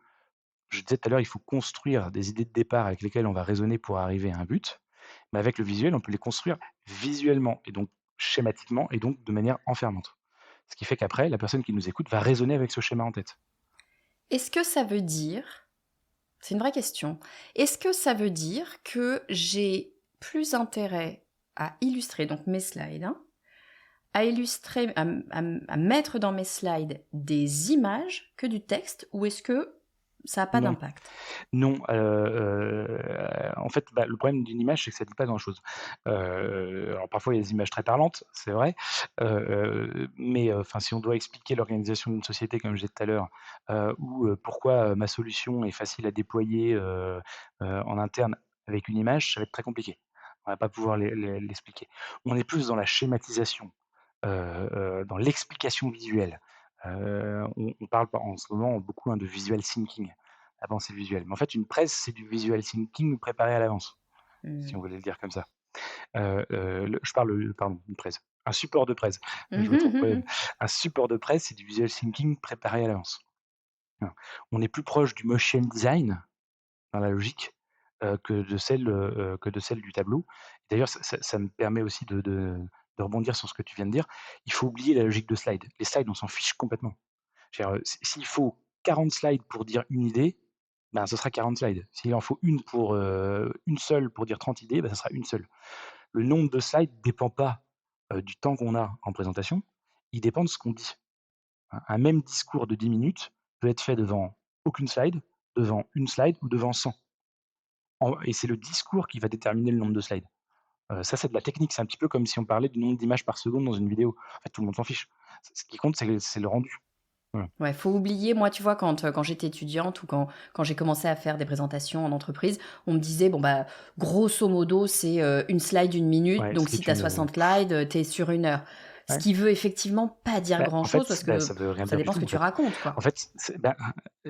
je disais tout à l'heure, il faut construire des idées de départ avec lesquelles on va raisonner pour arriver à un but, mais avec le visuel, on peut les construire visuellement et donc schématiquement et donc de manière enfermante. Ce qui fait qu'après, la personne qui nous écoute va raisonner avec ce schéma en tête. Est-ce que ça veut dire, c'est une vraie question, est-ce que ça veut dire que j'ai plus intérêt à illustrer donc mes slides, hein, à illustrer, à mettre dans mes slides des images que du texte, ou est-ce que ça n'a pas Non. d'impact? Non, en fait, bah, le problème d'une image, c'est que ça dit pas grand-chose. Alors parfois, il y a des images très parlantes, c'est vrai, mais enfin, si on doit expliquer l'organisation d'une société, comme je disais tout à l'heure, ou pourquoi, ma solution est facile à déployer, en interne avec une image, ça va être très compliqué. On va pas pouvoir l'expliquer. On est plus dans la schématisation, dans l'explication visuelle. On parle en ce moment beaucoup, hein, de visual thinking. La pensée visuelle. Mais en fait, une presse, c'est du visual thinking préparé à l'avance, si Mmh. on voulait le dire comme ça. Je parle, pardon, une presse, un support de presse, je me trompe, ouais. Mmh. Un support de presse, c'est du visual thinking préparé à l'avance. Voilà. On est plus proche du motion design dans la logique, que de celle du tableau. D'ailleurs, ça me permet aussi de rebondir sur ce que tu viens de dire. Il faut oublier la logique de slide. Les slides, on s'en fiche complètement. Je veux dire, s'il faut 40 slides pour dire une idée, ben, ce sera 40 slides. S'il en faut une seule pour dire 30 idées, ben, ça sera une seule. Le nombre de slides ne dépend pas, du temps qu'on a en présentation, il dépend de ce qu'on dit. Un même discours de 10 minutes peut être fait devant aucune slide, devant une slide ou devant 100. Et c'est le discours qui va déterminer le nombre de slides. Ça, c'est de la technique. C'est un petit peu comme si on parlait du nombre d'images par seconde dans une vidéo. En fait, tout le monde s'en fiche. Ce qui compte, c'est le rendu. Voilà. Ouais, faut oublier, moi, tu vois, quand j'étais étudiante ou quand j'ai commencé à faire des présentations en entreprise, on me disait, bon, bah, grosso modo, c'est une slide, une minute. Ouais, ce Donc, qui si est tu as une, 60 slides, tu es sur une heure. Ce ouais. qui veut effectivement pas dire Bah, en fait, grand-chose parce bah, ça que veut rien ça dire du dépend ce tout, que en tu fait. racontes, En quoi. fait,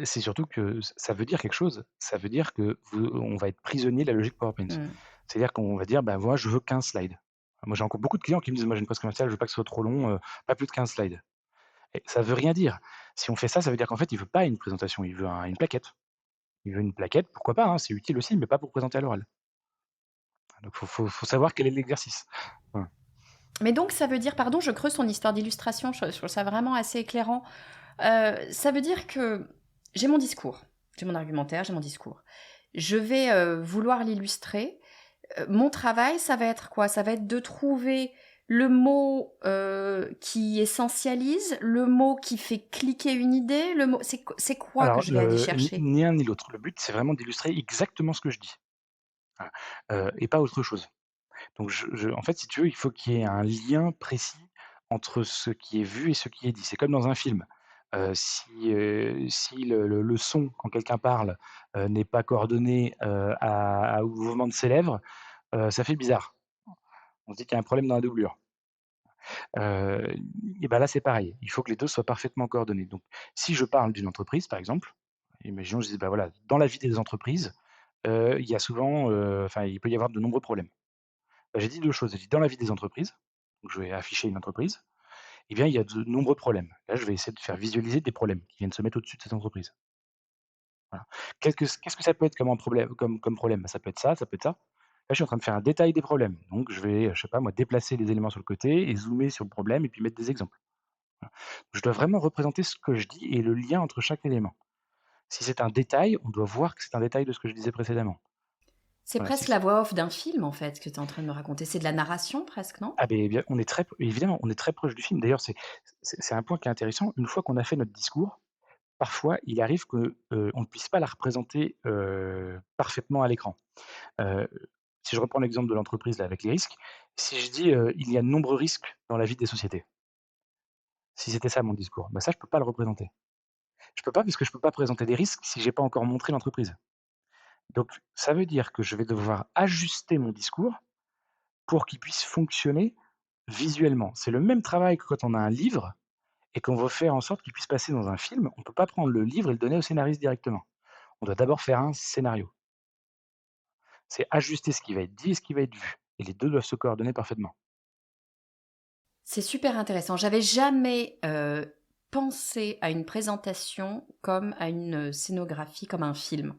c'est surtout que ça veut dire quelque chose. Ça veut dire que on va être prisonnier de la logique PowerPoint. Mmh. C'est-à-dire qu'on va dire: «Bah, moi, je veux 15 slides». Moi, j'ai encore beaucoup de clients qui me disent: «Moi, j'ai une presse commerciale, je veux pas que ce soit trop long, pas plus de 15 slides». Et ça veut rien dire. Si on fait ça, ça veut dire qu'en fait, il veut pas une présentation, il veut une plaquette. Il veut une plaquette, pourquoi pas, hein, c'est utile aussi, mais pas pour présenter à l'oral. Donc faut savoir quel est l'exercice. Voilà. Mais donc, ça veut dire, pardon, je creuse ton histoire d'illustration, je trouve ça vraiment assez éclairant. Ça veut dire que j'ai mon discours, j'ai mon argumentaire, j'ai mon discours. Je vais vouloir l'illustrer. Mon travail, ça va être quoi? Ça va être de trouver le mot qui essentialise, le mot qui fait cliquer une idée, le mot. C'est quoi que Alors, je vais aller chercher? ni un ni l'autre. Le but, c'est vraiment d'illustrer exactement ce que je dis. Voilà, et pas autre chose. Donc en fait, si tu veux, il faut qu'il y ait un lien précis entre ce qui est vu et ce qui est dit. C'est comme dans un film. Si le son, quand quelqu'un parle, n'est pas coordonné, au mouvement de ses lèvres, ça fait bizarre. On se dit qu'il y a un problème dans la doublure. Heu et bah, là, c'est pareil. Il faut que les 2 soient parfaitement coordonnés. Donc si je parle d'une entreprise, par exemple, imaginons, je dis: «Bah, voilà, dans la vie des entreprises, il y a souvent, enfin, il peut y avoir de nombreux problèmes». Bah, j'ai dit 2 choses. J'ai dit: «Dans la vie des entreprises», donc je vais afficher une entreprise, eh bien, il y a de nombreux problèmes. Là, je vais essayer de faire visualiser des problèmes qui viennent se mettre au-dessus de cette entreprise. Voilà. Qu'est-ce que ça peut être comme un problème comme problème? Bah, ça peut être ça, ça peut être ça. Là, je suis en train de faire un détail des problèmes. Donc je vais, je sais pas moi, déplacer les éléments sur le côté et zoomer sur le problème et puis mettre des exemples. Voilà. Je dois vraiment représenter ce que je dis et le lien entre chaque élément. Si c'est un détail, on doit voir que c'est un détail de ce que je disais précédemment. C'est Voilà, si presque la voix off d'un film, en fait, que tu es en train de me raconter. C'est de la narration, presque, non? ah beh, bien, on est très évidemment, on est très proche du film. D'ailleurs, c'est un point qui est intéressant. Une fois qu'on a fait notre discours, parfois, il arrive que, on ne puisse pas la représenter, parfaitement à l'écran. Heu, Si je reprends l'exemple de l'entreprise là avec les risques, si je dis, «Il y a de nombreux risques dans la vie des sociétés», si c'était ça mon discours, bah, ça je peux pas le représenter. Je peux pas parce que je peux pas présenter des risques si j'ai pas encore montré l'entreprise. Donc ça veut dire que je vais devoir ajuster mon discours pour qu'il puisse fonctionner visuellement. C'est le même travail que quand on a un livre et qu'on veut faire en sorte qu'il puisse passer dans un film. On ne peut pas prendre le livre et le donner au scénariste directement. On doit d'abord faire un scénario. C'est ajuster ce qui va être dit et ce qui va être vu. Et les 2 doivent se coordonner parfaitement. C'est super intéressant. J'avais jamais pensé à une présentation comme à une scénographie, comme un film.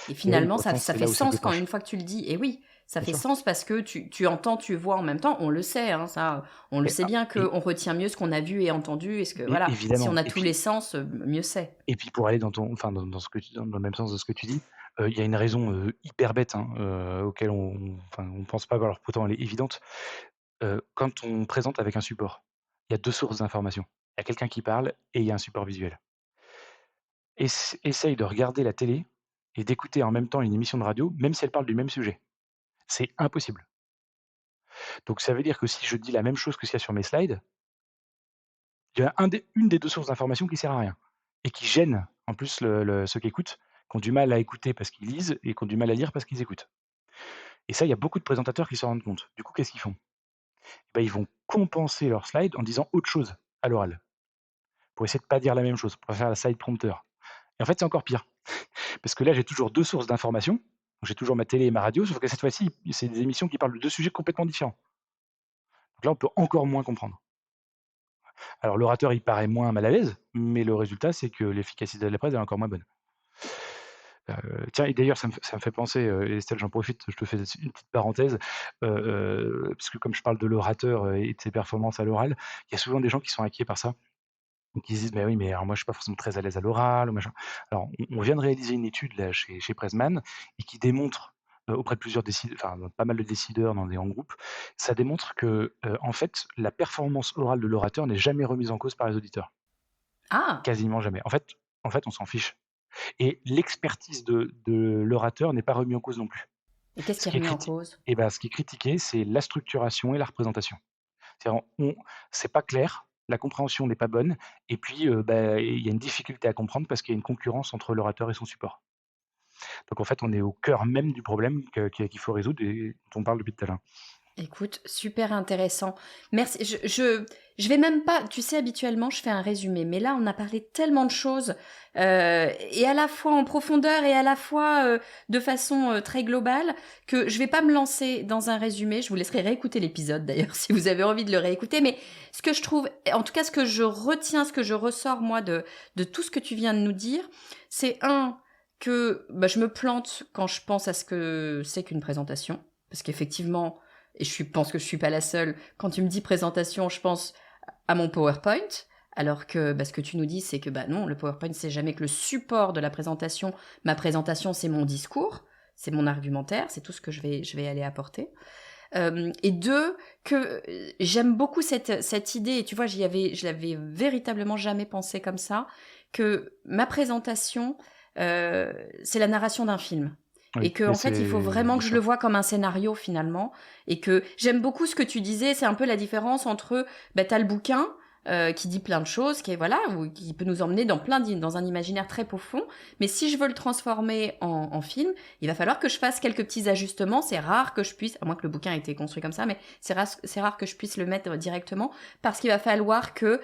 Et Et oui, finalement, ça, pourtant, ça c'est fait là où ça sens quand déclenche. une fois que tu le dis. Et oui, ça Bien fait sûr. sens parce que tu entends, tu vois en même temps. On le sait, hein, ça. On le Et, sait bien et- qu'on retient mieux ce qu'on a vu et entendu. et Voilà, si on évidemment. a tous les sens, mieux c'est. Et puis pour aller dans ce que dans le même sens de ce que tu dis, il y a une raison, hyper bête, hein, auquel on pense pas, alors pourtant elle est évidente. Quand on présente avec un support, il y a 2 sources d'information. Il y a quelqu'un qui parle et il y a un support visuel. Essaye de regarder la télé et d'écouter en même temps une émission de radio, même si elle parle du même sujet. C'est impossible. Donc ça veut dire que si je dis la même chose que ce qu'il y a sur mes slides, il y a une des 2 sources d'information qui sert à rien et qui gêne en plus ceux qui écoutent, qui ont du mal à écouter parce qu'ils lisent et qui ont du mal à lire parce qu'ils écoutent. Et ça, il y a beaucoup de présentateurs qui s'en rendent compte. Du coup, qu'est-ce qu'ils font? Bah, ils vont compenser leurs slides en disant autre chose à l'oral, pour essayer de pas dire la même chose, pour faire la slide prompter. Et en fait, c'est encore pire, parce que là, j'ai toujours 2 sources d'information. J'ai toujours ma télé et ma radio, sauf que cette fois-ci, c'est des émissions qui parlent de 2 sujets complètement différents. Donc là, on peut encore moins comprendre. Alors l'orateur, il paraît moins mal à l'aise, mais le résultat, c'est que l'efficacité de la presse est encore moins bonne. Tiens, et d'ailleurs, ça me fait penser, Estelle, j'en profite, je te fais une petite parenthèse, parce que comme je parle de l'orateur, et de ses performances à l'oral, il y a souvent des gens qui sont inquiets par ça. Donc ils se disent: «Mais oui, mais alors moi je suis pas forcément très à l'aise à l'oral ou machin». Alors on vient de réaliser une étude là chez Pressman et qui démontre, auprès de plusieurs pas mal de décideurs dans des grands groupes, ça démontre que, en fait, la performance orale de l'orateur n'est jamais remise en cause par les auditeurs. Ah, Quasiment jamais. En fait, on s'en fiche et l'expertise de l'orateur n'est pas remise en cause non plus. et qu'est-ce Ce qui est qui est remis en criti cause? Ce qui est critiqué, c'est la structuration et la représentation. C'est-à-dire c'est pas clair, la compréhension n'est pas bonne et puis, il y a une difficulté à comprendre parce qu'il y a une concurrence entre l'orateur et son support. Donc en fait, on est au cœur même du problème qu'il faut résoudre et dont on parle depuis tout à l'heure. Écoute, super intéressant. Merci. Je vais même pas, tu sais, habituellement, je fais un résumé, mais là, on a parlé tellement de choses, et à la fois en profondeur et à la fois de façon très globale, que je vais pas me lancer dans un résumé. Je vous laisserai réécouter l'épisode, d'ailleurs, si vous avez envie de le réécouter. Mais ce que je trouve, en tout cas, ce que je retiens, ce que je ressors, moi, de tout ce que tu viens de nous dire, c'est que je me plante quand je pense à ce que c'est qu'une présentation. Parce qu'effectivement, et pense que je suis pas la seule, quand tu me dis présentation, je pense à mon PowerPoint, alors que ce que tu nous dis, c'est que non, le PowerPoint, c'est jamais que le support de la présentation. Ma présentation, c'est mon discours, c'est mon argumentaire, c'est tout ce que je vais aller apporter. Et deux, que j'aime beaucoup cette idée, et tu vois, je l'avais véritablement jamais pensé comme ça, que ma présentation, c'est la narration d'un film. Et Oui, que mais en fait, il faut c'est vraiment bien que je le sûr. vois comme un scénario finalement. Et que j'aime beaucoup ce que tu disais, c'est un peu la différence entre, t'as le bouquin qui dit plein de choses, qui est voilà, ou qui peut nous emmener dans un imaginaire très profond. Mais si je veux le transformer en film, il va falloir que je fasse quelques petits ajustements. C'est rare que je puisse, à moins que le bouquin ait été construit comme ça, mais c'est rare que je puisse le mettre directement parce qu'il va falloir que,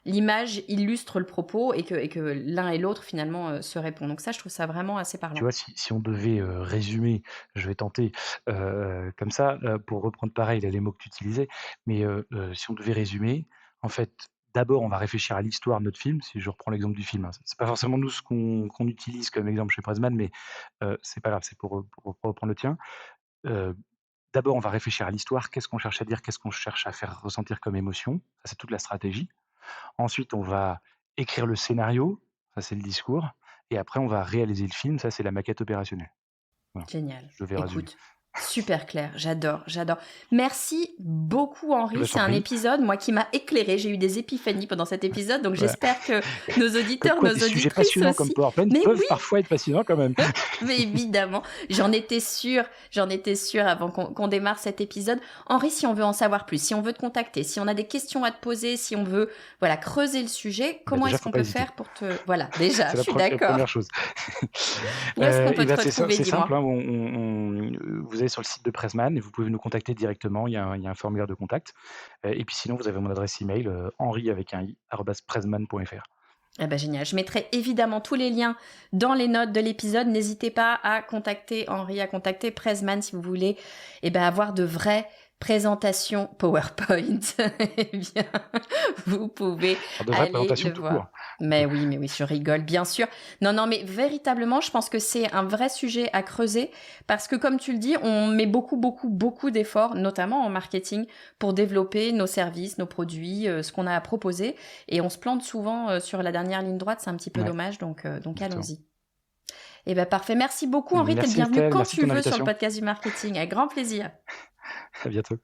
l'image illustre le propos et que l'un et l'autre finalement se répondent. Donc ça, je trouve ça vraiment assez Tu parlant. vois, si on devait, résumer, je vais tenter, comme ça, pour reprendre pareil là les mots que tu utilisais, mais si on devait résumer, en fait, d'abord on va réfléchir à l'histoire de notre film, si je reprends l'exemple du film, hein. C'est pas forcément nous ce qu'on utilise comme exemple chez Pressman, mais c'est pas grave, c'est pour reprendre le tien. Heu, D'abord on va réfléchir à l'histoire, qu'est-ce qu'on cherche à dire? Qu'est-ce qu'on cherche à faire ressentir comme émotion? Ça, c'est toute la stratégie. Ensuite, on va écrire le scénario, ça c'est le discours et après on va réaliser le film, ça c'est la maquette opérationnelle. Voilà, Génial. je vais résumer. Écoute, super clair. J'adore, j'adore. Merci beaucoup, Eh Henri. bah, je C'est t'en un prie. épisode, moi, qui m'a éclairé. J'ai eu des épiphanies pendant cet épisode, donc Voilà. j'espère que nos Comme auditeurs, quoi nos des sujets auditrices passionnants comme aussi. PowerPoint Mais peuvent oui, parfois être passionnants quand même. mais évidemment, j'en étais sûre avant qu'on démarre cet épisode. Henri, si on veut en savoir plus, si on veut te contacter, si on a des questions à te poser, si on veut, voilà, creuser le sujet, Bah, comment déjà, est-ce faut qu'on pas peut hésiter. faire pour te... Voilà, déjà, C'est je la suis la d'accord. 1re chose. Où est-ce qu'on Et peut te bah, retrouver, c'est simple, dis-moi? hein, vous allez sur le site de Pressman et vous pouvez nous contacter directement, il y a un formulaire de contact. Et puis sinon, vous avez mon adresse email, henri avec un i, @pressman.fr. Eh ben génial. Je mettrai évidemment tous les liens dans les notes de l'épisode. N'hésitez pas à contacter Henri, à contacter Pressman si vous voulez avoir de vraies présentation PowerPoint, eh bien, vous pouvez Alors, de vraies aller présentations le tout voir. court. Mais oui, je rigole, bien sûr. Non, mais véritablement, je pense que c'est un vrai sujet à creuser parce que, comme tu le dis, on met beaucoup d'efforts, notamment en marketing, pour développer nos services, nos produits, ce qu'on a à proposer. Et on se plante souvent sur la dernière ligne droite, c'est un petit peu Ouais, dommage, donc exactement. allons-y. Eh bien, parfait. Merci beaucoup, Henri. T'es le Merci bienvenu Estelle, quand merci de tu ton veux sur le invitation. podcast du marketing. Avec grand plaisir. À bientôt.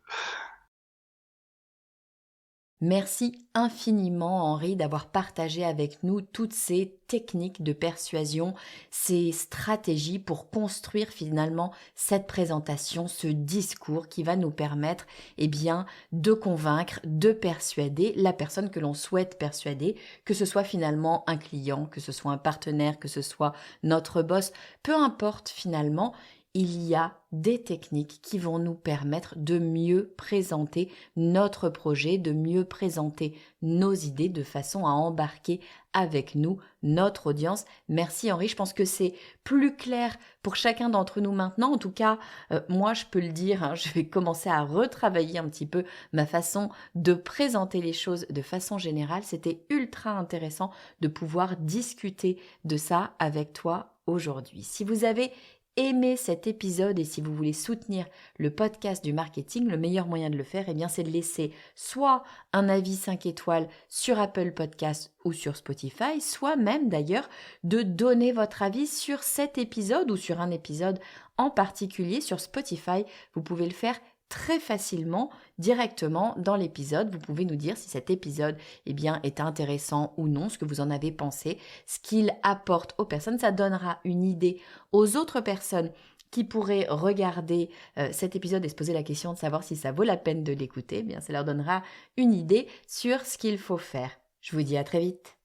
Merci infiniment, Henri, d'avoir partagé avec nous toutes ces techniques de persuasion, ces stratégies pour construire finalement cette présentation, ce discours qui va nous permettre, eh bien, de convaincre, de persuader la personne que l'on souhaite persuader, que ce soit finalement un client, que ce soit un partenaire, que ce soit notre boss, peu importe finalement. Il y a des techniques qui vont nous permettre de mieux présenter notre projet, de mieux présenter nos idées de façon à embarquer avec nous notre audience. Merci Henri, je pense que c'est plus clair pour chacun d'entre nous maintenant. En tout cas, moi je peux le dire, hein, je vais commencer à retravailler un petit peu ma façon de présenter les choses de façon générale. C'était ultra intéressant de pouvoir discuter de ça avec toi aujourd'hui. Si vous avez aimé cet épisode et si vous voulez soutenir le podcast du marketing, le meilleur moyen de le faire, eh bien, c'est de laisser soit un avis 5 étoiles sur Apple Podcast ou sur Spotify, soit même d'ailleurs de donner votre avis sur cet épisode ou sur un épisode en particulier sur Spotify. Vous pouvez le faire très facilement, directement dans l'épisode. Vous pouvez nous dire si cet épisode est intéressant ou non, ce que vous en avez pensé, ce qu'il apporte aux personnes. Ça donnera une idée aux autres personnes qui pourraient regarder cet épisode et se poser la question de savoir si ça vaut la peine de l'écouter. Ça leur donnera une idée sur ce qu'il faut faire. Je vous dis à très vite.